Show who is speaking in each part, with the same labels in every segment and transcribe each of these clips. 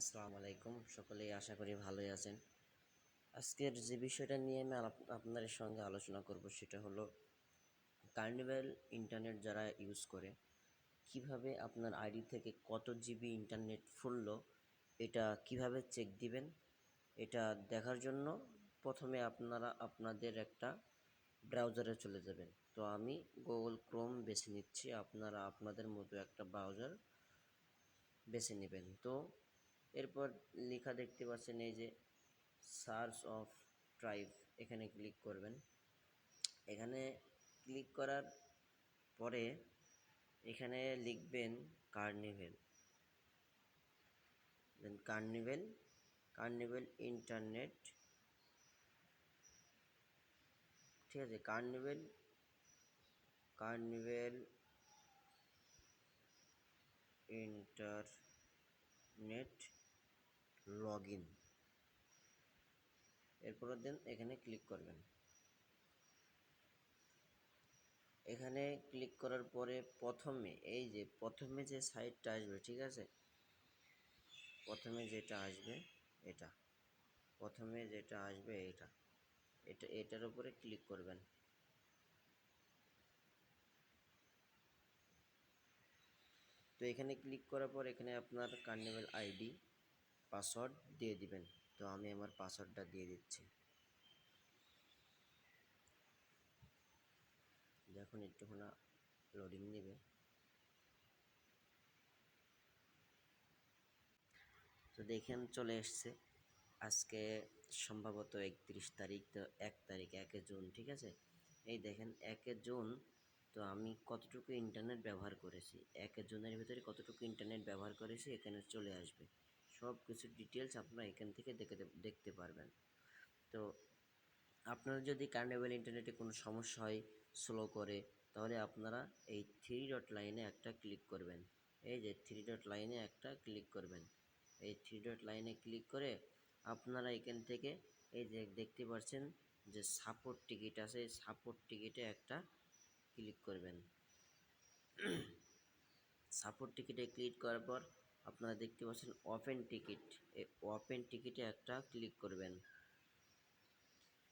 Speaker 1: আসসালামু আলাইকুম, সকলেই আশা করি ভালোই আছেন। আজকের যে বিষয়টা নিয়ে আমি আপনাদের সঙ্গে আলোচনা করব সেটা হলো কার্নিভ্যাল ইন্টারনেট যারা ইউজ করে কিভাবে আপনার আইডি থেকে কত জিবি ইন্টারনেট ফুরলো এটা কিভাবে চেক দিবেন। এটা দেখার জন্য প্রথমে আপনারা আপনাদের একটা ব্রাউজারে চলে যাবেন। তো আমি গুগল ক্রোম বেছে নিচ্ছি, আপনারা আপনাদের মতো একটা ব্রাউজার বেছে নেবেন। তো এরপর লেখা দেখতে পাচ্ছেন এই যে সার্চ অফ ট্রাইব, এখানে ক্লিক করবেন। এখানে ক্লিক করার পরে এখানে লিখবেন কার্নিভেল, দেন কার্নিভেল কার্নিভেল ইন্টারনেট, ঠিক আছে। Carnival carnival internet log in, এরপর দেন এখানে ক্লিক করবেন। এখানে ক্লিক করার পরে প্রথমে যে সাইটটা আসবে, ঠিক আছে, প্রথমে যেটা আসবে এটা প্রথমে যেটা আসবে এটার উপরে ক্লিক করবেন। তো এখানে ক্লিক করার পর এখানে আপনার কার্নিভ্যাল আইডি পাসওয়ার্ড দিয়ে দিবেন। তো আমি আমার পাসওয়ার্ডটা দিয়ে দিচ্ছি। যখন একটুখানি লোডিং নেবে, তো দেখেন চলে এসছে। আজকে সম্ভবত 31 তারিখ, তো 1 তারিখ 1 জুন, ঠিক আছে। এই দেখেন 1 জুন, তো আমি কতটুকু ইন্টারনেট ব্যবহার করেছি, 1 জুনের ভিতরে কতটুকু ইন্টারনেট ব্যবহার করেছি এখানে চলে আসবে। সব কিছু ডিটেলস আপনারা এখান থেকে দেখতে পারবেন। তো আপনার যদি কার্নিভ্যাল ইন্টারনেটে কোনো সমস্যা হয়, স্লো করে, তাহলে আপনারা এই থ্রি ডট লাইনে একটা ক্লিক করবেন। এই যে থ্রি ডট লাইনে একটা ক্লিক করবেন। এই থ্রি ডট লাইনে ক্লিক করে আপনারা এখান থেকে এই যে দেখতে পাচ্ছেন যে সাপোর্ট টিকিট আছে, সাপোর্ট টিকিটে একটা ক্লিক করবেন। সাপোর্ট টিকিটে ক্লিক করার পর আপনারা দেখতে পাচ্ছেন ওপেন টিকিট, এই ওপেন টিকিটে একটা ক্লিক করবেন।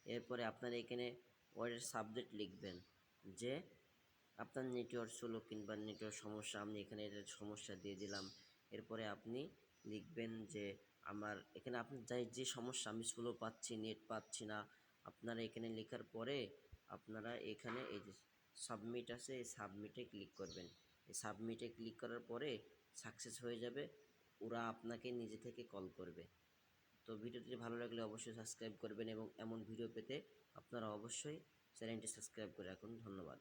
Speaker 1: এরপরে আপনারা এখানে ওয়ার্ডের সাবজেক্ট লিখবেন যে আপনার নেটওয়ার্ক স্লো কিংবা নেটওয়ার্ক সমস্যা, আমি এখানে এটার সমস্যা দিয়ে দিলাম। এরপরে আপনি লিখবেন যে আমার এখানে আপনি যে সমস্যা, আমি স্লো পাচ্ছি, নেট পাচ্ছি না, আপনারা এখানে লেখার পরে আপনারা এখানে এই যে সাবমিট আছে, এই সাবমিটে ক্লিক করবেন। এই সাবমিটে ক্লিক করার পরে সাকসেস হয়ে যাবে, ওরা আপনাকে নিজে থেকে কল করবে। তো ভিডিওটি ভালো লাগলে অবশ্যই সাবস্ক্রাইব করবেন এবং এমন ভিডিও পেতে আপনারা অবশ্যই চ্যানেলটি সাবস্ক্রাইব করে রাখুন। ধন্যবাদ।